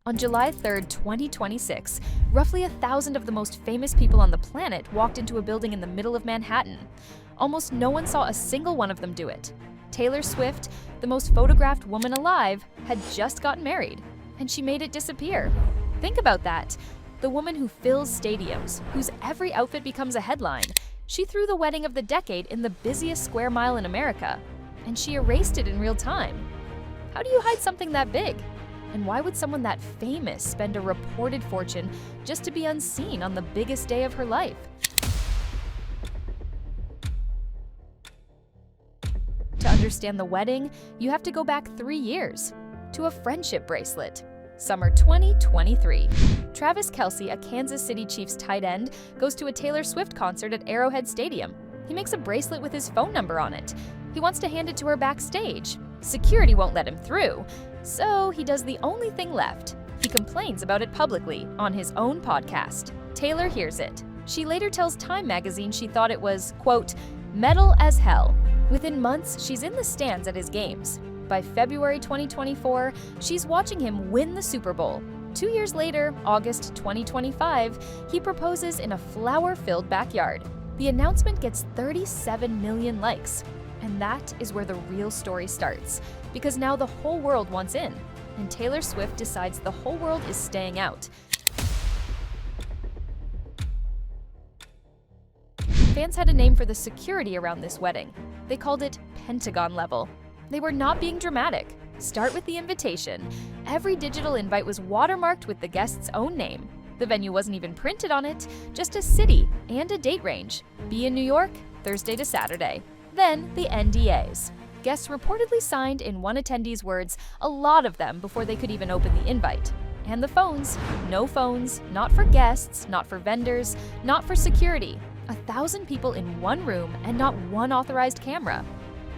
On July 3, 2026, roughly 1,000 of the most famous people on the planet walked into a building in the middle of Manhattan. Almost no one saw a single one of them do it. Taylor Swift, the most photographed woman alive, had just gotten married, and she made it disappear. Think about that. The woman who fills stadiums, whose every outfit becomes a headline. She threw the wedding of the decade in the busiest square mile in America, and she erased it in real time. How do you hide something that big? And why would someone that famous spend a reported fortune just to be unseen on the biggest day of her life? To understand the wedding, you have to go back 3 years to a friendship bracelet. Summer 2023. Travis Kelce, a Kansas City Chiefs tight end, goes to a Taylor Swift concert at Arrowhead Stadium. He makes a bracelet with his phone number on it. He wants to hand it to her backstage. Security won't let him through, so he does the only thing left. He complains about it publicly on his own podcast. Taylor hears it. She later tells Time magazine she thought it was, quote, metal as hell. Within months, she's in the stands at his games. By February 2024, she's watching him win the Super Bowl. 2 years later, August 2025, he proposes in a flower-filled backyard. The announcement gets 37 million likes. And that is where the real story starts, because now the whole world wants in, and Taylor Swift decides the whole world is staying out. Fans had a name for the security around this wedding. They called it Pentagon-level. They were not being dramatic. Start with the invitation. Every digital invite was watermarked with the guest's own name. The venue wasn't even printed on it, just a city and a date range. Be in New York, Thursday to Saturday. Then the NDAs. Guests reportedly signed, in one attendee's words, a lot of them before they could even open the invite. And the phones. No phones, not for guests, not for vendors, not for security. 1,000 people in one room and not one authorized camera.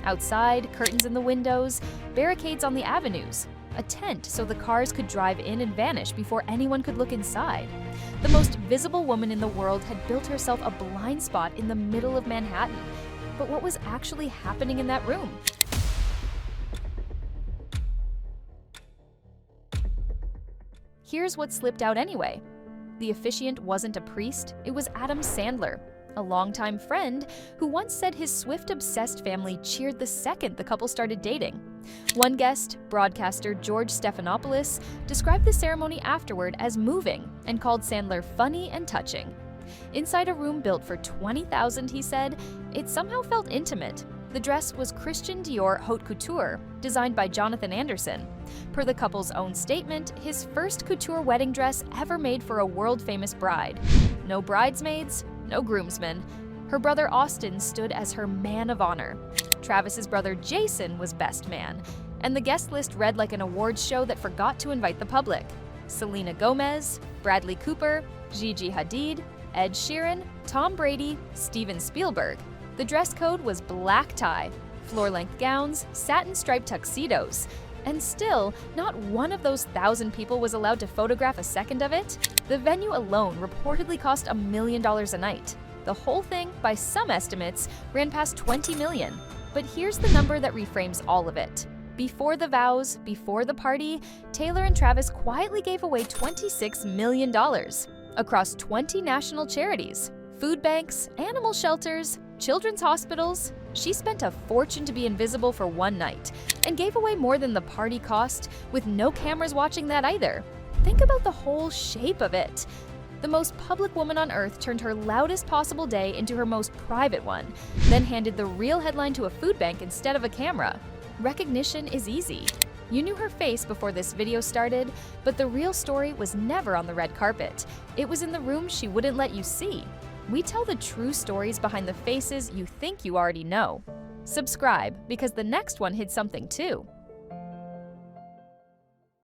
Outside, curtains in the windows, barricades on the avenues, a tent so the cars could drive in and vanish before anyone could look inside. The most visible woman in the world had built herself a blind spot in the middle of Manhattan. But what was actually happening in that room? Here's what slipped out anyway. The officiant wasn't a priest, it was Adam Sandler, a longtime friend who once said his Swift-obsessed family cheered the second the couple started dating. One guest, broadcaster George Stephanopoulos, described the ceremony afterward as moving and called Sandler funny and touching. Inside a room built for $20,000, he said, it somehow felt intimate. The dress was Christian Dior haute couture, designed by Jonathan Anderson. Per the couple's own statement, his first couture wedding dress ever made for a world-famous bride. No bridesmaids, no groomsmen. Her brother Austin stood as her man of honor. Travis's brother Jason was best man. And the guest list read like an awards show that forgot to invite the public. Selena Gomez, Bradley Cooper, Gigi Hadid, Ed Sheeran, Tom Brady, Steven Spielberg. The dress code was black tie, floor-length gowns, satin-striped tuxedos. And still, not one of those 1,000 people was allowed to photograph a second of it. The venue alone reportedly cost $1 million a night. The whole thing, by some estimates, ran past $20 million. But here's the number that reframes all of it. Before the vows, before the party, Taylor and Travis quietly gave away $26 million across 20 national charities, food banks, animal shelters, children's hospitals. She spent a fortune to be invisible for one night and gave away more than the party cost, with no cameras watching that either. Think about the whole shape of it. The most public woman on earth turned her loudest possible day into her most private one, then handed the real headline to a food bank instead of a camera. Recognition is easy. You knew her face before this video started, but the real story was never on the red carpet. It was in the room she wouldn't let you see. We tell the true stories behind the faces you think you already know. Subscribe, because the next one hid something too.